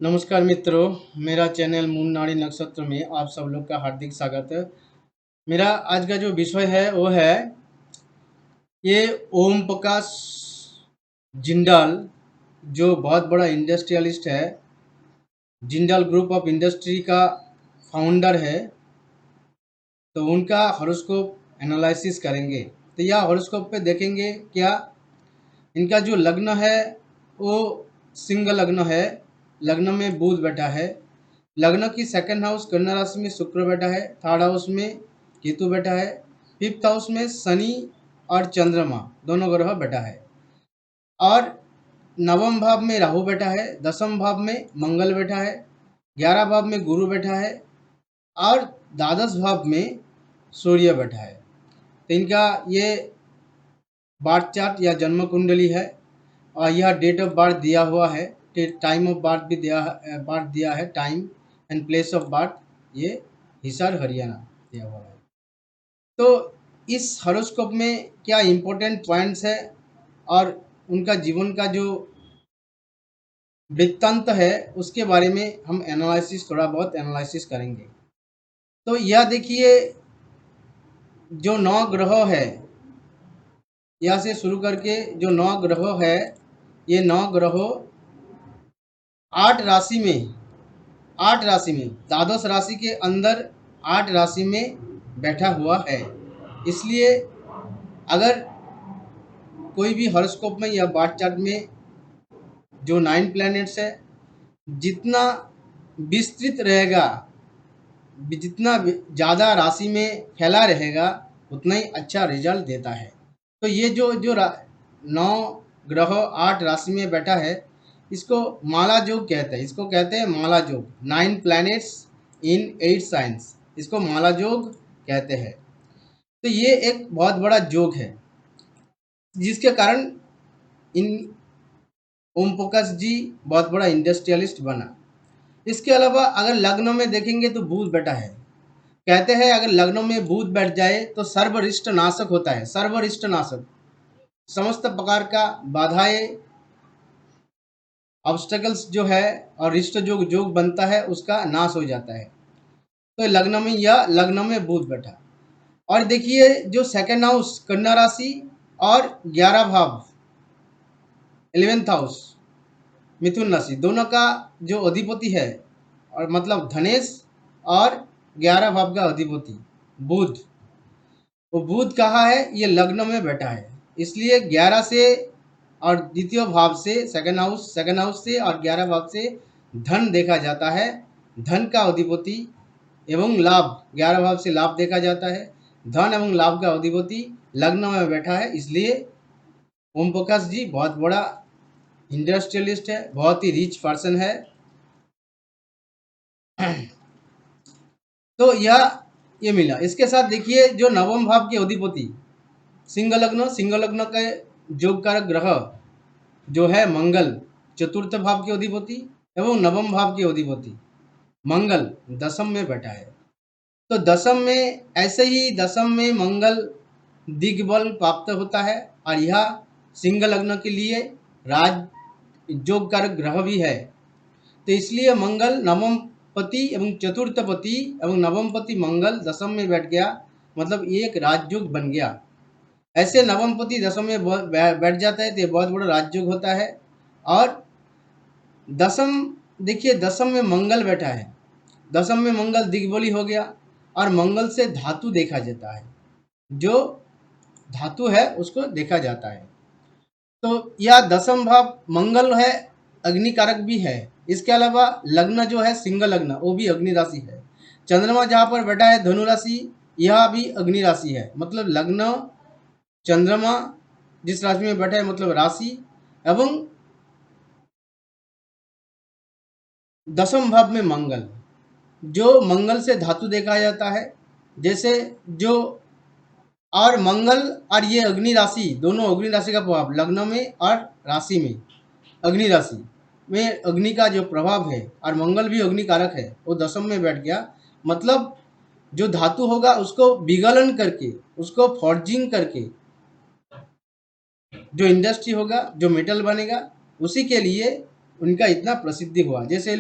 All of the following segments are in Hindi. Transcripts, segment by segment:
नमस्कार मित्रों, मेरा चैनल मून नाड़ी नक्षत्र में आप सब लोग का हार्दिक स्वागत है। मेरा आज का जो विषय है वो है ये ओम प्रकाश जिंदाल, जो बहुत बड़ा इंडस्ट्रियलिस्ट है, जिंदाल ग्रुप ऑफ इंडस्ट्री का फाउंडर है। तो उनका हॉरोस्कोप एनालिसिस करेंगे। तो यह हॉरोस्कोप पे देखेंगे क्या इनका जो लग्न है वो सिंह लग्न है। लग्न में बुध बैठा है। लग्न की सेकंड हाउस कन्या राशि में शुक्र बैठा है। थर्ड हाउस में केतु बैठा है। फिफ्थ हाउस में शनि और चंद्रमा दोनों ग्रह बैठा है। और नवम भाव में राहु बैठा है। दसम भाव में मंगल बैठा है। 11 भाव में गुरु बैठा है। और द्वादश भाव में सूर्य बैठा है। तो इनका ये बर्थ चार्ट या जन्म कुंडली है और यह डेट ऑफ बर्थ दिया हुआ है। टाइम ऑफ बर्थ भी दिया है, time and place of birth ये हिसार हरियाणा दिया हुआ है। तो इस हॉरोस्कोप में क्या इम्पोर्टेंट पॉइंट्स है और उनका जीवन का जो वृत्तांत है उसके बारे में हम थोड़ा बहुत एनालिसिस करेंगे। तो यह देखिए, जो 9 ग्रह है, यहाँ से शुरू करके जो 9 ग्रह है, ये 9 ग्रहों 8 राशि में द्वादश राशि के अंदर 8 राशि में बैठा हुआ है। इसलिए अगर कोई भी हॉरोस्कोप में या बार्थ चार्ट में जो 9 प्लैनेट्स है, जितना विस्तृत रहेगा, जितना ज़्यादा राशि में फैला रहेगा, उतना ही अच्छा रिजल्ट देता है। तो ये जो जो 9 ग्रह 8 राशि में बैठा है, इसको माला योग कहते हैं। इसको कहते हैं माला योग। 9 प्लैनेट्स इन 8 साइंस, इसको माला योग कहते हैं। तो ये एक बहुत बड़ा योग है, जिसके कारण इन ओम प्रकाश जी बहुत बड़ा इंडस्ट्रियलिस्ट बना। इसके अलावा अगर लग्न में देखेंगे तो बुध बैठा है। कहते हैं अगर लग्न में बुध बैठ जाए तो सर्वरिष्ट नाशक होता है। सर्वरिष्ट नाशक, समस्त प्रकार का बाधाएं, ऑब्स्टेकल्स जो है और रिष्ट जो योग बनता है उसका नाश हो जाता है। तो लग्न में या लग्न में बुध बैठा। और देखिए जो सेकंड हाउस कन्या राशि और 11 भाव 11th हाउस मिथुन राशि, दोनों का जो अधिपति है और मतलब धनेश और 11 भाव का अधिपति बुध, वो बुध कहाँ है? ये लग्न में बैठा है। इसलिए 11 से और द्वितीय भाव से सेकंड हाउस से और 11 भाव से धन देखा जाता है। धन का अधिपति एवं लाभ, 11 भाव से लाभ देखा जाता है। धन एवं लाभ का अधिपति लग्न में बैठा है। इसलिए ओम प्रकाश जी बहुत बड़ा इंडस्ट्रियलिस्ट है, बहुत ही रिच पर्सन है। तो यह ये मिला। इसके साथ देखिए जो नवम भाव के अधिपति सिंह लग्न के योग कारक ग्रह जो है मंगल, चतुर्थ भाव के अधिपति एवं नवम भाव के अधिपति मंगल दसम में बैठा है। तो दसम में ऐसे ही दसम में मंगल दिग्बल प्राप्त होता है और यह सिंह लग्न के लिए राज योग कारक ग्रह भी है। तो इसलिए मंगल नवम पति एवं चतुर्थ पति एवं नवम पति मंगल दसम में बैठ गया, मतलब एक राजयोग बन गया। ऐसे नवम पति दसम में बैठ जाता है तो ये बहुत बड़ा राजयोग होता है। और दसम, देखिए दसम में मंगल बैठा है। दसम में मंगल दिग्बली हो गया और मंगल से धातु देखा जाता है। जो धातु है उसको देखा जाता है। तो यह दसम भाव मंगल है, अग्नि कारक भी है। इसके अलावा लग्न जो है सिंह लग्न, वो भी अग्नि राशि है। चंद्रमा जहाँ पर बैठा है धनु राशि, यह भी अग्नि राशि है। मतलब लग्न चंद्रमा जिस राशि में बैठा है मतलब राशि, एवं दसम भाव में मंगल, जो मंगल से धातु देखा जाता है। जैसे जो और मंगल और ये अग्नि राशि, दोनों अग्नि राशि का प्रभाव लग्न में और राशि में, अग्नि राशि में अग्नि का जो प्रभाव है और मंगल भी अग्नि कारक है, वो दसम में बैठ गया। मतलब जो धातु होगा उसको विगलन करके, उसको फॉर्जिंग करके जो इंडस्ट्री होगा, जो मेटल बनेगा, उसी के लिए उनका इतना प्रसिद्धि हुआ। जैसे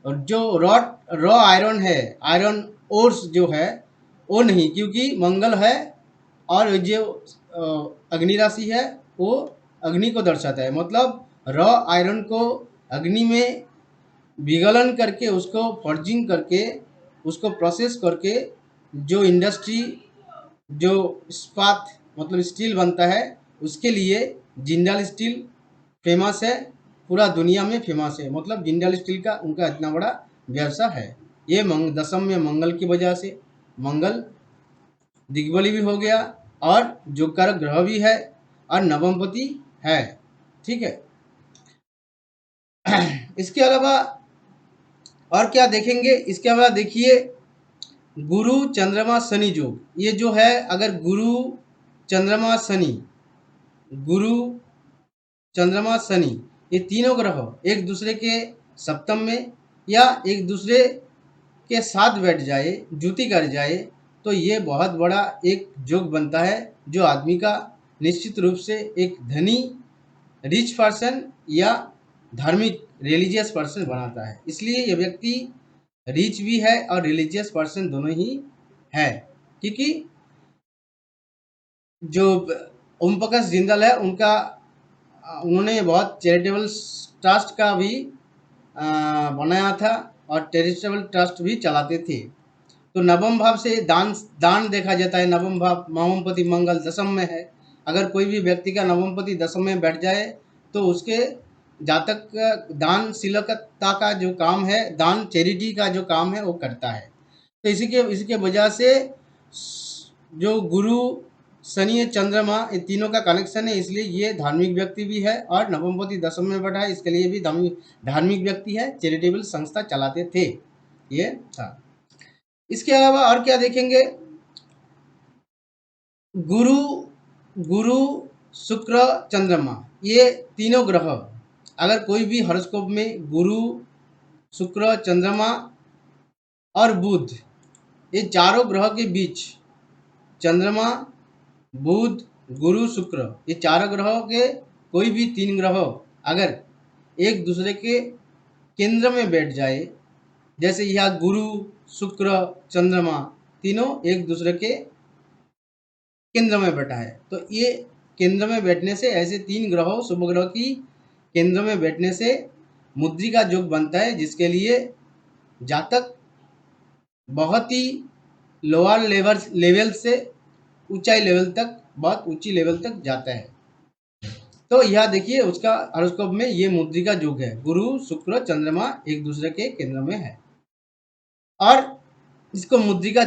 जो रॉ आयरन है, आयरन ओर्स जो है वो नहीं, क्योंकि मंगल है और जो अग्नि राशि है वो अग्नि को दर्शाता है। मतलब रॉ आयरन को अग्नि में विगलन करके, उसको फॉर्जिंग करके, उसको प्रोसेस करके जो इंडस्ट्री, जो इस्पात मतलब स्टील बनता है, उसके लिए जिंदाल स्टील फेमस है, पूरा दुनिया में फेमस है। मतलब जिंदाल स्टील का उनका इतना बड़ा व्यवसाय है। ये दशम में मंगल की वजह से, मंगल दिग्बली भी हो गया और जो कारक ग्रह भी है और नवमपति है। ठीक है। इसके अलावा और क्या देखेंगे, इसके अलावा देखिए गुरु चंद्रमा शनि योग। ये जो है, अगर गुरु चंद्रमा शनि, गुरु चंद्रमा शनि, ये तीनों ग्रह एक दूसरे के सप्तम में या एक दूसरे के साथ बैठ जाए, जुति कर जाए, तो ये बहुत बड़ा एक योग बनता है, जो आदमी का निश्चित रूप से एक धनी रिच पर्सन या धार्मिक रिलीजियस पर्सन बनाता है। इसलिए ये व्यक्ति रिच भी है और रिलीजियस पर्सन दोनों ही है, क्योंकि जो ओम प्रकाश जिंदल है उनका उन्होंने बहुत चैरिटेबल ट्रस्ट का भी बनाया था और चैरिटेबल ट्रस्ट भी चलाते थे। तो नवम भाव से दान दान देखा जाता है। नवम भाव नवमपति मंगल दशम में है। अगर कोई भी व्यक्ति का नवमपति दशम में बैठ जाए तो उसके जातक का दानशीलता का जो काम है, दान चैरिटी का जो काम है वो करता है। तो इसी के वजह से जो गुरु शनि चंद्रमा ये तीनों का कनेक्शन है, इसलिए ये धार्मिक व्यक्ति भी है और नवमपति दशम में बैठा है, इसके लिए भी धार्मिक व्यक्ति है, चैरिटेबल संस्था चलाते थे। ये था। इसके अलावा और क्या देखेंगे, गुरु गुरु शुक्र चंद्रमा, ये तीनों ग्रह अगर कोई भी हॉरोस्कोप में गुरु शुक्र चंद्रमा और बुध, ये चारों ग्रह के बीच चंद्रमा बुध गुरु शुक्र, ये चारों ग्रहों के कोई भी तीन ग्रह अगर एक दूसरे के केंद्र में बैठ जाए, जैसे यह गुरु शुक्र चंद्रमा तीनों एक दूसरे के केंद्र में बैठा है, तो ये केंद्र में बैठने से, ऐसे तीन ग्रहों शुभ ग्रह की केंद्र में बैठने से मुद्री का योग बनता है, जिसके लिए जातक बहुत ही लोअर लेवल से ऊंचाई लेवल तक, बहुत ऊंची लेवल तक जाता है। तो यह देखिए उसका हॉरोस्कोप में ये मुद्री का योग है, गुरु शुक्र चंद्रमा एक दूसरे के केंद्र में है और इसको मुद्रिका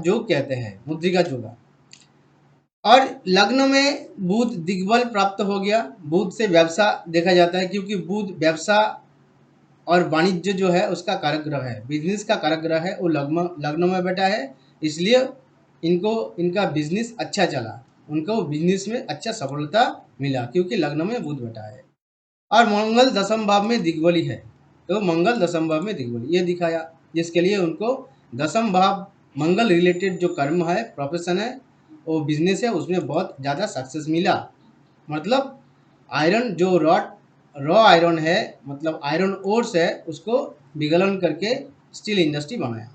योग कहते हैं, मुद्रिका योग। और लग्न में बुध दिग्बल प्राप्त हो गया। बुध से व्यवसाय देखा जाता है, क्योंकि बुध व्यवसाय और वाणिज्य जो है उसका कारक ग्रह है, बिजनेस का कारक ग्रह है, वो लग्न में बैठा है, इसलिए इनका बिजनेस अच्छा चला, उनको बिजनेस में अच्छा सफलता मिला, क्योंकि लग्न में बुध बैठा है। और मंगल दशम भाव में दिग्बली है, तो मंगल दशम भाव में दिग्बली ये दिखाया, जिसके लिए उनको दशम भाव मंगल रिलेटेड जो कर्म है, प्रोफेशन है, वो बिजनेस है, उसमें बहुत ज़्यादा सक्सेस मिला। मतलब आयरन जो रॉ आयरन है, मतलब आयरन ओर्स है, उसको विगलन करके स्टील इंडस्ट्री बनाया।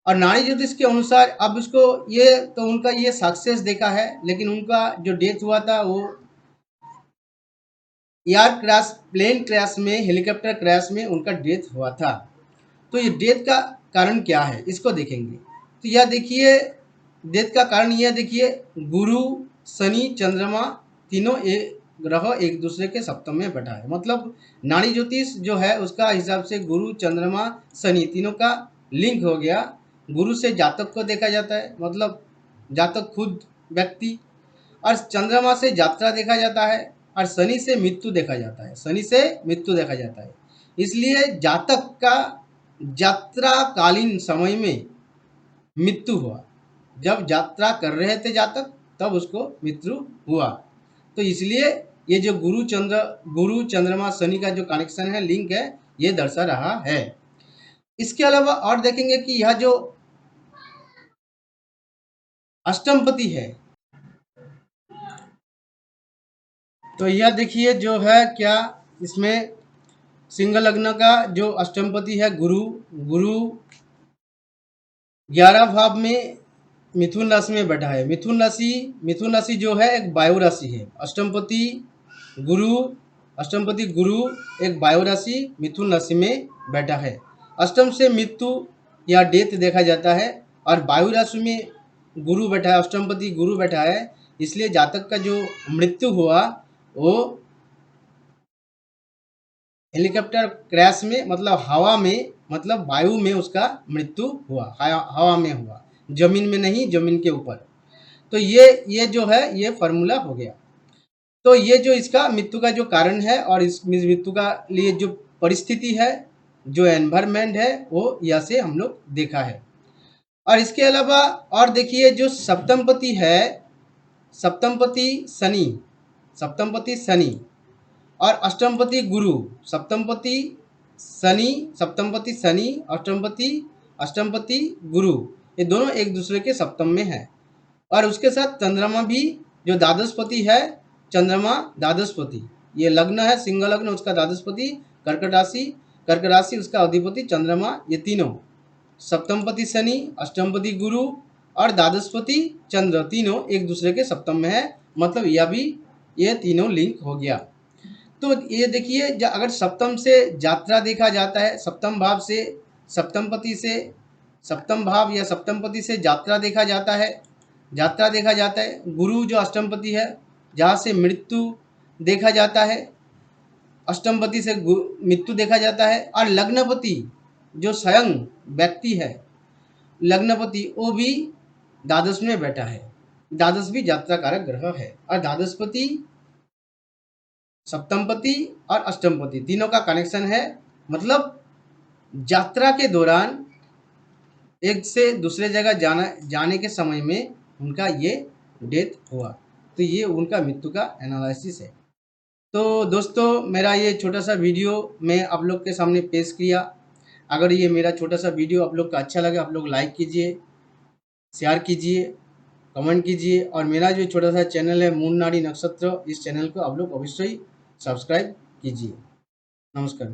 और नारी ज्योतिष के अनुसार अब उसको ये तो उनका ये सक्सेस देखा है, लेकिन उनका जो डेथ हुआ था वो एयर क्रैश, प्लेन क्रैश में, हेलीकॉप्टर क्रैश में उनका डेथ हुआ था। तो ये डेथ का कारण क्या है, इसको देखेंगे। तो यह देखिए डेथ का कारण यह देखिए, गुरु शनि चंद्रमा तीनों ग्रह एक दूसरे के सप्तम में बैठा है। मतलब नाड़ी ज्योतिष जो है उसका हिसाब से गुरु चंद्रमा शनि तीनों का लिंक हो गया। गुरु से जातक को देखा जाता है, मतलब जातक खुद व्यक्ति, और चंद्रमा से यात्रा देखा जाता है, और शनि से मृत्यु देखा जाता है, शनि से मृत्यु देखा जाता है। इसलिए जातक का यात्रा कालीन समय में मृत्यु हुआ, जब यात्रा कर रहे थे जातक तब उसको मृत्यु हुआ। तो इसलिए ये जो गुरु चंद्रमा शनि का जो कनेक्शन है, लिंक है, ये दर्शा रहा है। इसके अलावा और देखेंगे कि यह जो अष्टमपति है, तो यह देखिए जो है क्या, इसमें सिंह लग्न का जो अष्टमपति है गुरु, गुरु 11 भाव में मिथुन राशि में बैठा है। मिथुन राशि जो है एक वायु राशि है। गुरु अष्टमपति गुरु एक वायु राशि मिथुन राशि में बैठा है। अष्टम से मृत्यु या डेथ देखा जाता है और वायु राशि में गुरु बैठा है, अष्टमपति गुरु बैठा है, इसलिए जातक का जो मृत्यु हुआ वो हेलीकॉप्टर क्रैश में, मतलब हवा में, मतलब वायु में उसका मृत्यु हुआ, हवा में हुआ, जमीन में नहीं, जमीन के ऊपर। तो ये जो है ये फार्मूला हो गया। तो ये जो इसका मृत्यु का जो कारण है और इस मृत्यु का लिए जो परिस्थिति है, जो एनवायरमेंट है, वो यह से हम लोग देखा है। और इसके अलावा और देखिए जो सप्तमपति है, सप्तमपति शनि, सप्तमपति शनि और अष्टमपति गुरु, सप्तमपति शनि अष्टमपति गुरु, ये दोनों एक दूसरे के सप्तम में है। और उसके साथ चंद्रमा भी जो द्वादशपति है, चंद्रमा द्वादशपति, ये लग्न है सिंह लग्न, उसका द्वादशपति कर्क राशि उसका अधिपति चंद्रमा, ये तीनों सप्तमपति शनि, अष्टमपति गुरु और द्वादशपति चंद्र तीनों एक दूसरे के सप्तम में है। मतलब यह भी ये तीनों लिंक हो गया। तो ये देखिए अगर सप्तम से यात्रा देखा जाता है, सप्तम भाव से सप्तमपति से सप्तम भाव या सप्तमपति से यात्रा देखा जाता है, गुरु जो अष्टमपति है जहाँ से मृत्यु देखा जाता है, अष्टमपति से मृत्यु देखा जाता है। और लग्नपति जो स्वयं व्यक्ति है, लग्नपति वो भी द्वादश में बैठा है। द्वादश भी यात्रा कारक ग्रह है और द्वादशपति सप्तमपति और अष्टमपति तीनों का कनेक्शन है। मतलब यात्रा के दौरान एक से दूसरे जगह जाने के समय में उनका ये डेथ हुआ, तो ये उनका मृत्यु का एनालिसिस है। तो दोस्तों मेरा ये छोटा सा वीडियो मैं आप लोग के सामने पेश किया। अगर ये मेरा छोटा सा वीडियो आप लोग का अच्छा लगे, आप लोग लाइक कीजिए, शेयर कीजिए, कमेंट कीजिए। और मेरा जो छोटा सा चैनल है मून नाड़ी नक्षत्र, इस चैनल को आप लोग अवश्य ही सब्सक्राइब कीजिए। नमस्कार।